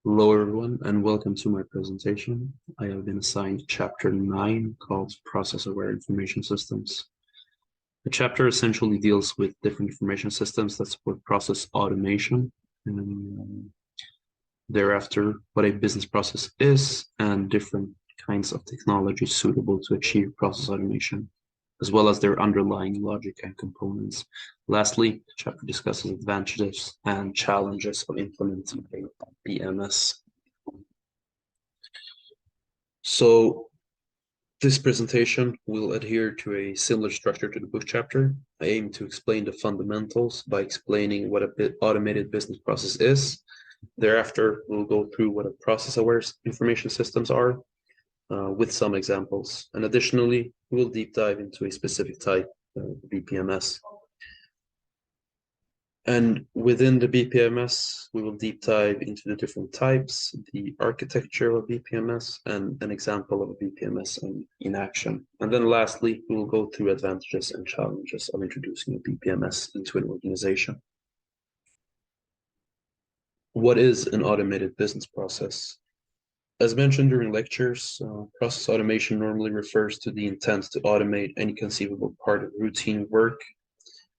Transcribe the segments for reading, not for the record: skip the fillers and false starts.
Hello everyone and welcome to my presentation. I have been assigned chapter 9 called Process-Aware Information Systems. The chapter essentially deals with different information systems that support process automation, and thereafter what a business process is and different kinds of technology suitable to achieve process automation, as well as their underlying logic and components. Lastly, the chapter discusses advantages and challenges of implementing a BMS. So this presentation will adhere to a similar structure to the book chapter. I aim to explain the fundamentals by explaining what a automated business process is. Thereafter, we'll go through what a process-aware information systems are with some examples. And additionally, we'll deep dive into a specific type, BPMS. And within the BPMS, we will deep dive into the different types, the architecture of BPMS, and an example of a BPMS in action. And then lastly, we will go through advantages and challenges of introducing a BPMS into an organization. What is an automated business process? As mentioned during lectures, process automation normally refers to the intent to automate any conceivable part of routine work.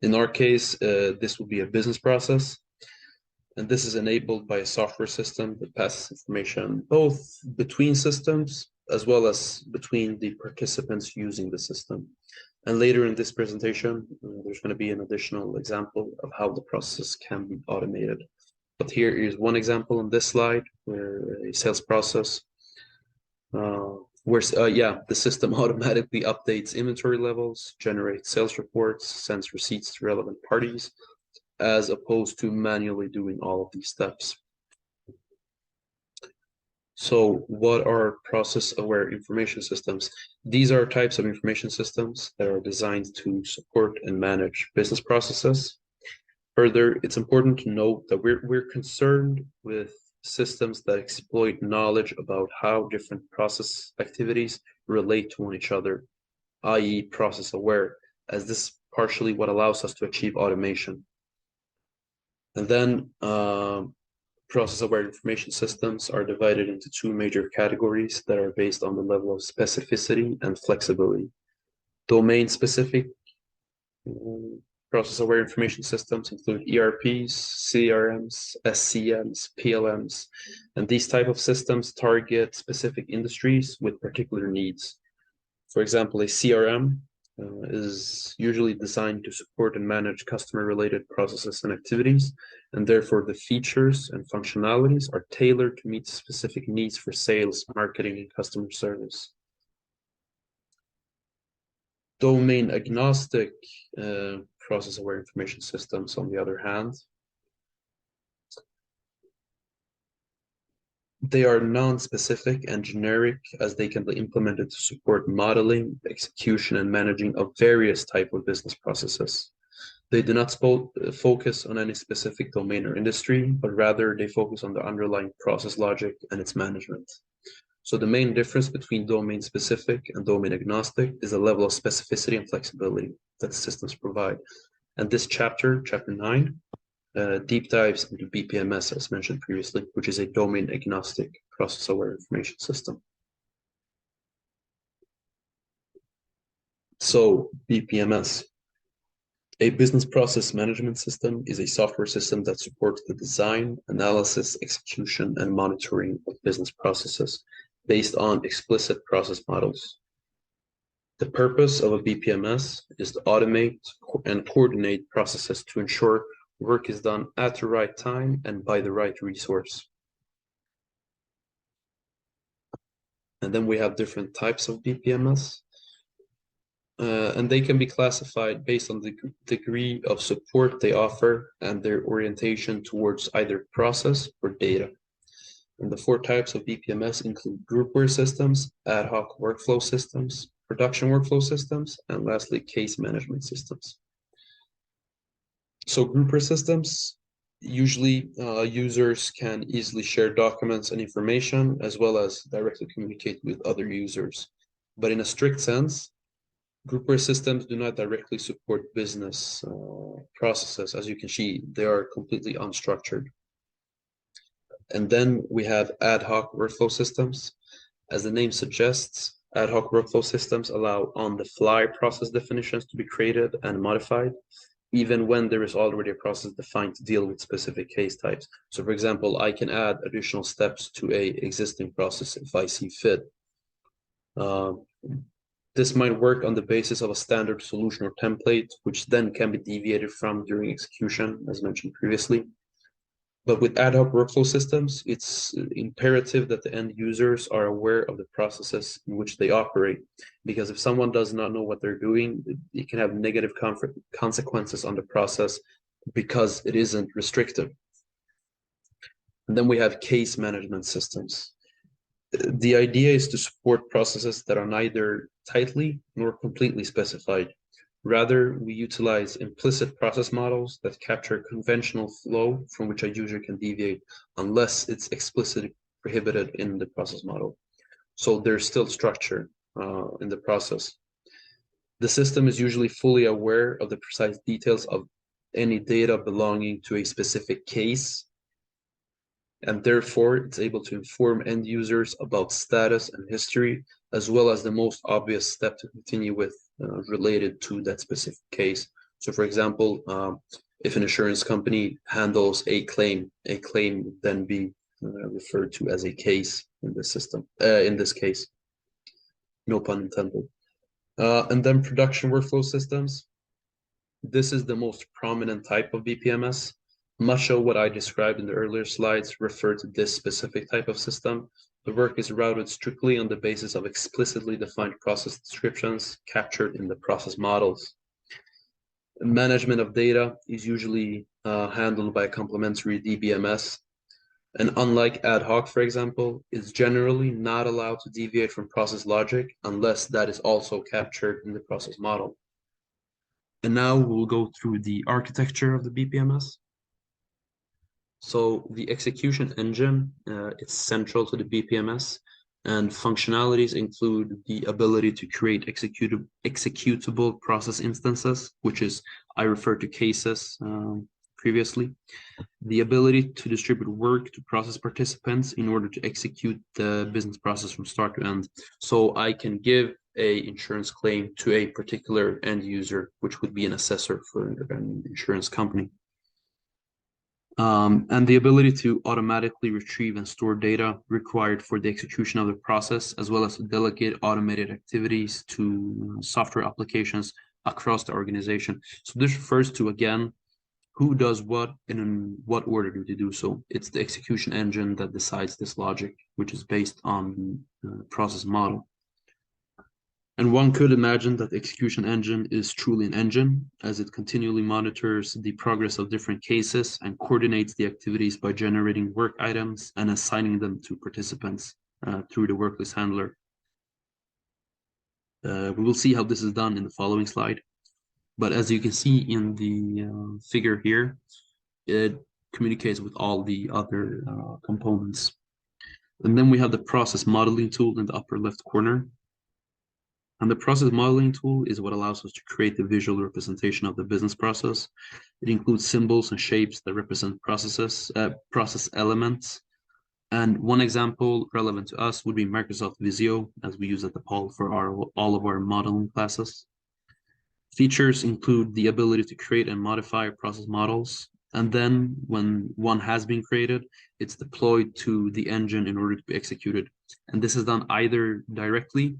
In our case, this will be a business process, and this is enabled by a software system that passes information both between systems as well as between the participants using the system. And later in this presentation, there's going to be an additional example of how the process can be automated. But here is one example on this slide where a sales process the system automatically updates inventory levels, generates sales reports, sends receipts to relevant parties, as opposed to manually doing all of these steps. So what are process-aware information systems? These are types of information systems that are designed to support and manage business processes. Further, it's important to note that we're concerned with systems that exploit knowledge about how different process activities relate to each other, i.e. process aware, as this is partially what allows us to achieve automation. And then process aware information systems are divided into two major categories that are based on the level of specificity and flexibility. Domain specific process-aware information systems include ERPs, CRMs, SCMs, PLMs, and these type of systems target specific industries with particular needs. For example, a CRM is usually designed to support and manage customer-related processes and activities, and therefore the features and functionalities are tailored to meet specific needs for sales, marketing, and customer service. Domain agnostic process-aware information systems, on the other hand, they are non-specific and generic, as they can be implemented to support modeling, execution, and managing of various types of business processes. They do not focus on any specific domain or industry, but rather they focus on the underlying process logic and its management. So the main difference between domain-specific and domain-agnostic is the level of specificity and flexibility that the systems provide. And this chapter, chapter 9, deep dives into BPMS, as mentioned previously, which is a domain-agnostic process-aware information system. So BPMS, a business process management system, is a software system that supports the design, analysis, execution, and monitoring of business processes based on explicit process models. The purpose of a BPMS is to automate and coordinate processes to ensure work is done at the right time and by the right resource. And then we have different types of BPMS, and they can be classified based on the degree of support they offer and their orientation towards either process or data. And the four types of BPMS include groupware systems, ad hoc workflow systems, production workflow systems, and lastly, case management systems. So groupware systems, usually users can easily share documents and information as well as directly communicate with other users. But in a strict sense, groupware systems do not directly support business processes. As you can see, they are completely unstructured. And then we have ad hoc workflow systems. As the name suggests, ad hoc workflow systems allow on-the-fly process definitions to be created and modified, even when there is already a process defined to deal with specific case types. So for example, I can add additional steps to a existing process if I see fit. This might work on the basis of a standard solution or template, which then can be deviated from during execution, as mentioned previously. But with ad hoc workflow systems, it's imperative that the end users are aware of the processes in which they operate. Because if someone does not know what they're doing, it can have negative consequences on the process because it isn't restrictive. And then we have case management systems. The idea is to support processes that are neither tightly nor completely specified. Rather, we utilize implicit process models that capture conventional flow from which a user can deviate unless it's explicitly prohibited in the process model. So there's still structure in the process. The system is usually fully aware of the precise details of any data belonging to a specific case, and therefore it's able to inform end users about status and history, as well as the most obvious step to continue with related to that specific case. So for example, if an insurance company handles a claim would then be referred to as a case in the system, in this case, no pun intended. And then production workflow systems. This is the most prominent type of BPMS. Much of what I described in the earlier slides refer to this specific type of system. The work is routed strictly on the basis of explicitly defined process descriptions captured in the process models. Management of data is usually handled by a complementary DBMS. And unlike ad hoc, for example, is generally not allowed to deviate from process logic unless that is also captured in the process model. And now we'll go through the architecture of the BPMS. So the execution engine, it's central to the BPMS, and functionalities include the ability to create executable process instances, which is, I referred to cases previously, the ability to distribute work to process participants in order to execute the business process from start to end. So I can give a insurance claim to a particular end user, which would be an assessor for an insurance company. And the ability to automatically retrieve and store data required for the execution of the process, as well as to delegate automated activities to software applications across the organization. So this refers to, again, who does what and in what order do they do so. It's the execution engine that decides this logic, which is based on the process model. And one could imagine that the execution engine is truly an engine, as it continually monitors the progress of different cases and coordinates the activities by generating work items and assigning them to participants through the worklist handler. We will see how this is done in the following slide. But as you can see in the figure here, it communicates with all the other components. And then we have the process modeling tool in the upper left corner. And the process modeling tool is what allows us to create the visual representation of the business process. It includes symbols and shapes that represent process elements. And one example relevant to us would be Microsoft Visio, as we use at DePaul for all of our modeling classes. Features include the ability to create and modify process models. And then when one has been created, it's deployed to the engine in order to be executed. And this is done either directly,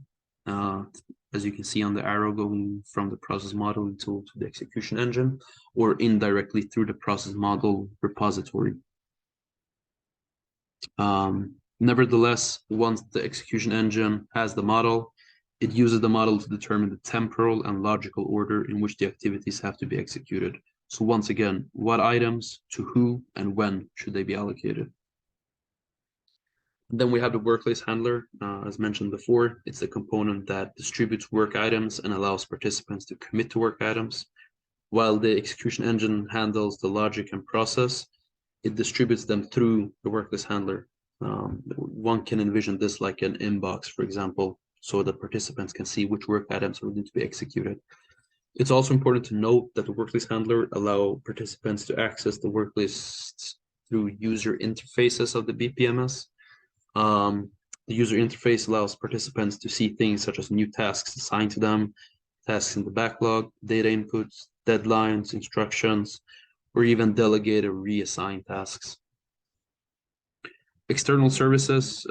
as you can see on the arrow going from the process modeling tool to the execution engine, or indirectly through the process model repository. Nevertheless, once the execution engine has the model, it uses the model to determine the temporal and logical order in which the activities have to be executed. So once again, what items, to who, and when should they be allocated? Then we have the worklist handler, as mentioned before. It's a component that distributes work items and allows participants to commit to work items. While the execution engine handles the logic and process, it distributes them through the worklist handler. One can envision this like an inbox, for example, so that participants can see which work items are going to be executed. It's also important to note that the worklist handler allows participants to access the worklist through user interfaces of the BPMS. The user interface allows participants to see things such as new tasks assigned to them, tasks in the backlog, data inputs, deadlines, instructions, or even delegate or reassign tasks. External services.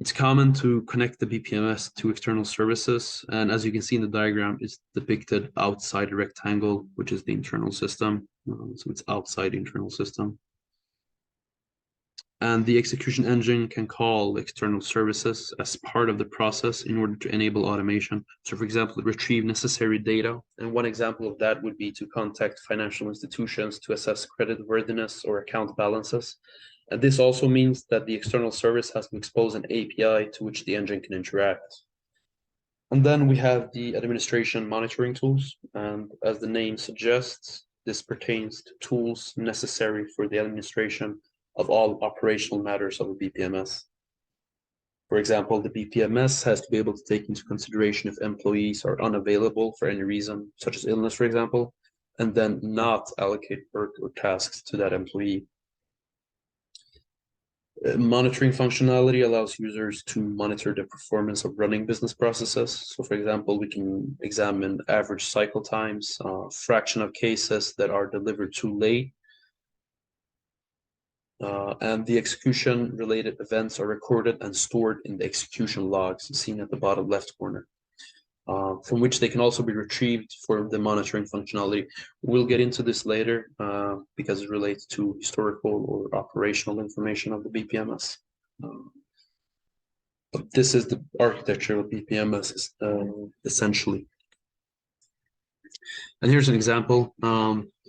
It's common to connect the BPMS to external services, and as you can see in the diagram, it's depicted outside the rectangle, which is the internal system. So it's outside the internal system. And the execution engine can call external services as part of the process in order to enable automation. So for example, retrieve necessary data. And one example of that would be to contact financial institutions to assess creditworthiness or account balances. And this also means that the external service has to expose an API to which the engine can interact. And then we have the administration monitoring tools. And as the name suggests, this pertains to tools necessary for the administration of all operational matters of a BPMS. For example, the BPMS has to be able to take into consideration if employees are unavailable for any reason, such as illness, for example, and then not allocate work or tasks to that employee. Monitoring functionality allows users to monitor the performance of running business processes. So for example, we can examine average cycle times, fraction of cases that are delivered too late, and the execution-related events are recorded and stored in the execution logs seen at the bottom left corner, from which they can also be retrieved for the monitoring functionality. We'll get into this later because it relates to historical or operational information of the BPMS. But this is the architecture of BPMS essentially. And here's an example.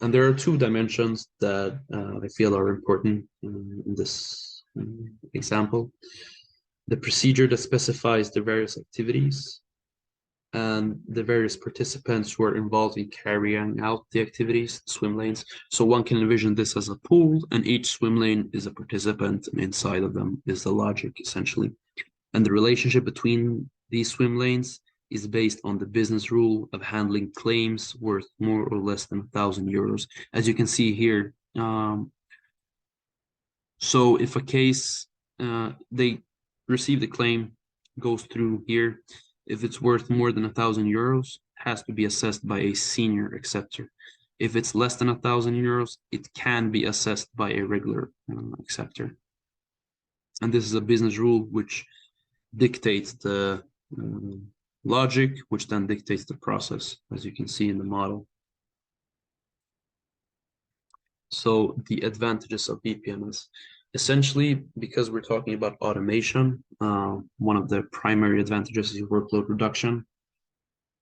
And there are two dimensions that I feel are important in this example. The procedure that specifies the various activities and the various participants who are involved in carrying out the activities, swim lanes. So one can envision this as a pool, and each swim lane is a participant, and inside of them is the logic, essentially. And the relationship between these swim lanes is based on the business rule of handling claims worth more or less than 1,000 euros. As you can see here, so if a case, they receive the claim, goes through here, if it's worth more than 1,000 euros, has to be assessed by a senior acceptor. If it's less than 1,000 euros, it can be assessed by a regular acceptor. And this is a business rule which dictates the logic, which then dictates the process, as you can see in the model. So the advantages of BPMS. Essentially, because we're talking about automation, one of the primary advantages is workload reduction.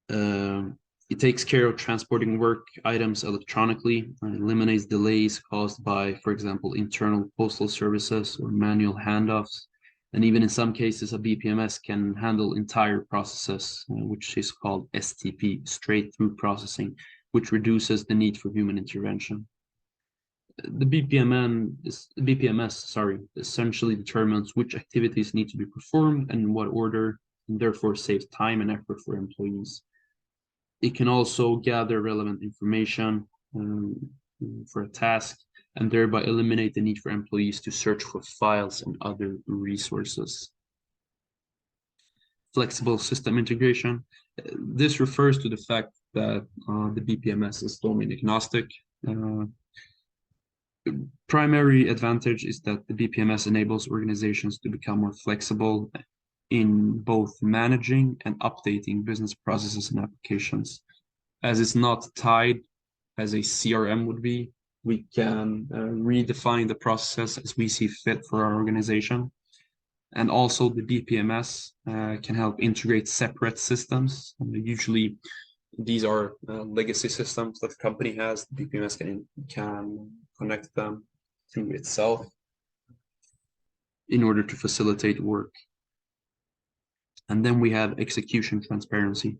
It takes care of transporting work items electronically and eliminates delays caused by, for example, internal postal services or manual handoffs. And even in some cases, a BPMS can handle entire processes, which is called STP, straight through processing, which reduces the need for human intervention. The BPMS essentially determines which activities need to be performed and in what order, and therefore saves time and effort for employees. It can also gather relevant information for a task and thereby eliminate the need for employees to search for files and other resources. Flexible system integration. This refers to the fact that the BPMS is domain agnostic. Primary advantage is that the BPMS enables organizations to become more flexible in both managing and updating business processes and applications. As it's not tied as a CRM would be, we can redefine the process as we see fit for our organization. And also the BPMS can help integrate separate systems. Usually these are legacy systems that the company has. The BPMS can connect them through itself in order to facilitate work. And then we have execution transparency.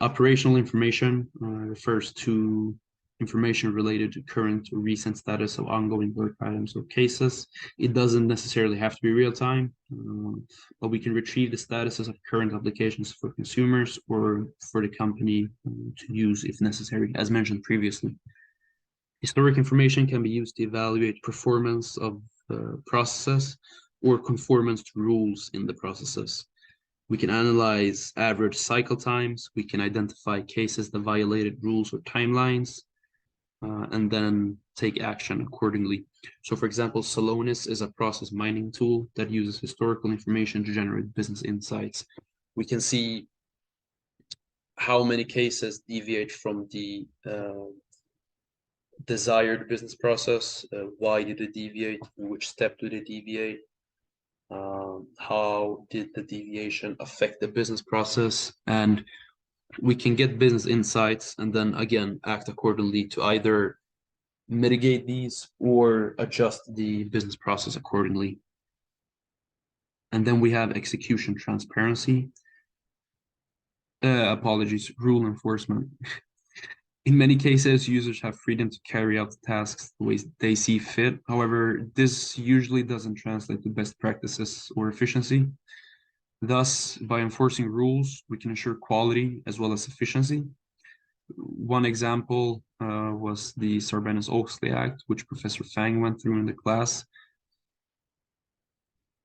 Operational information refers to information related to current or recent status of ongoing work items or cases. It doesn't necessarily have to be real time, but we can retrieve the statuses of current applications for consumers or for the company to use if necessary, as mentioned previously. Historic information can be used to evaluate performance of processes or conformance to rules in the processes. We can analyze average cycle times. We can identify cases that violated rules or timelines, and then take action accordingly. So, for example, Salonis is a process mining tool that uses historical information to generate business insights. We can see how many cases deviate from the desired business process. Why did it deviate? In which step did it deviate? How did the deviation affect the business process? And we can get business insights and then again act accordingly to either mitigate these or adjust the business process accordingly. And then we have execution transparency. Rule enforcement. In many cases, users have freedom to carry out the tasks the way they see fit. However, this usually doesn't translate to best practices or efficiency. Thus, by enforcing rules, we can ensure quality as well as efficiency. One example was the Sarbanes-Oxley Act, which Professor Fang went through in the class.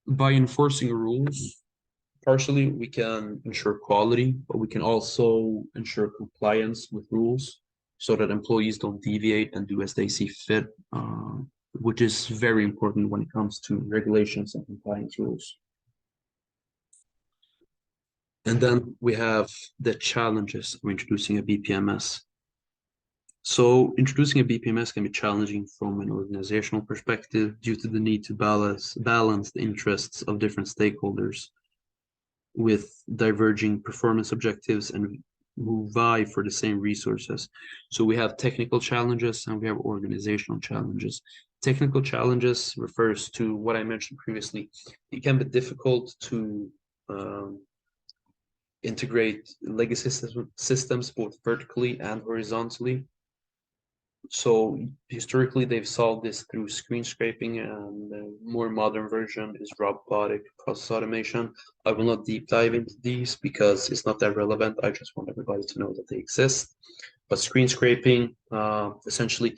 By enforcing rules, partially we can ensure quality, but we can also ensure compliance with rules so that employees don't deviate and do as they see fit, which is very important when it comes to regulations and compliance rules. And then we have the challenges of introducing a BPMS. So introducing a BPMS can be challenging from an organizational perspective due to the need to balance the interests of different stakeholders with diverging performance objectives and who vie for the same resources. So we have technical challenges and we have organizational challenges. Technical challenges refers to what I mentioned previously. It can be difficult to integrate legacy systems both vertically and horizontally. So historically, they've solved this through screen scraping, and the more modern version is robotic process automation. I will not deep dive into these because it's not that relevant. I just want everybody to know that they exist. But screen scraping, essentially,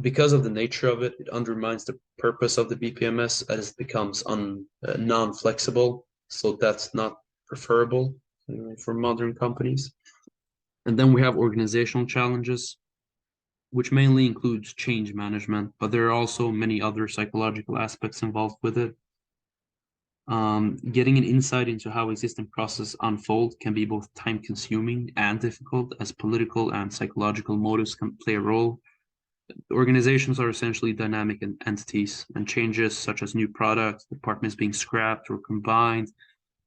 because of the nature of it, it undermines the purpose of the BPMS as it becomes non-flexible. So that's not preferable for modern companies. And then we have organizational challenges, which mainly includes change management, but there are also many other psychological aspects involved with it. Getting an insight into how existing processes unfold can be both time-consuming and difficult, as political and psychological motives can play a role. Organizations are essentially dynamic entities, and changes such as new products, departments being scrapped or combined,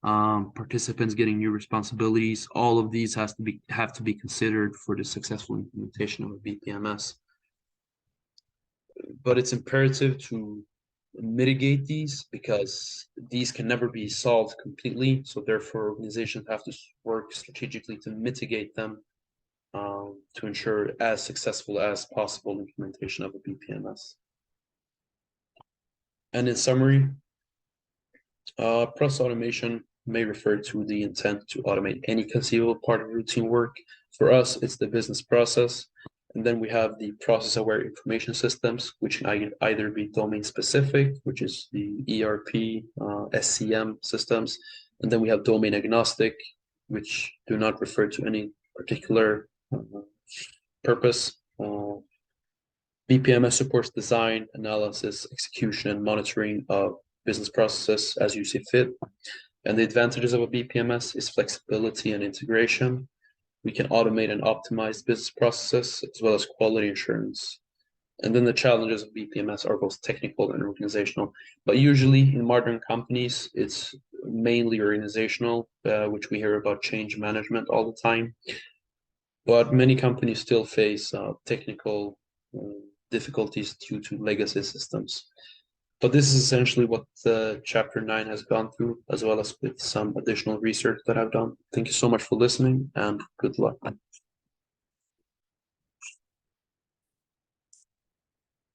participants getting new responsibilities, all of these have to be considered for the successful implementation of a BPMS. But it's imperative to mitigate these because these can never be solved completely. So therefore, organizations have to work strategically to mitigate them to ensure as successful as possible implementation of a BPMS. And in summary, process automation may refer to the intent to automate any conceivable part of routine work. For us, it's the business process. And then we have the process-aware information systems, which can either be domain-specific, which is the ERP, SCM systems. And then we have domain-agnostic, which do not refer to any particular purpose. BPMS supports design, analysis, execution, and monitoring of business processes as you see fit. And the advantages of a BPMS is flexibility and integration. We can automate and optimize business processes as well as quality assurance. And then the challenges of BPMS are both technical and organizational. But usually in modern companies, it's mainly organizational, which we hear about change management all the time. But many companies still face technical difficulties due to legacy systems. But this is essentially what Chapter 9 has gone through, as well as with some additional research that I've done. Thank you so much for listening, and good luck.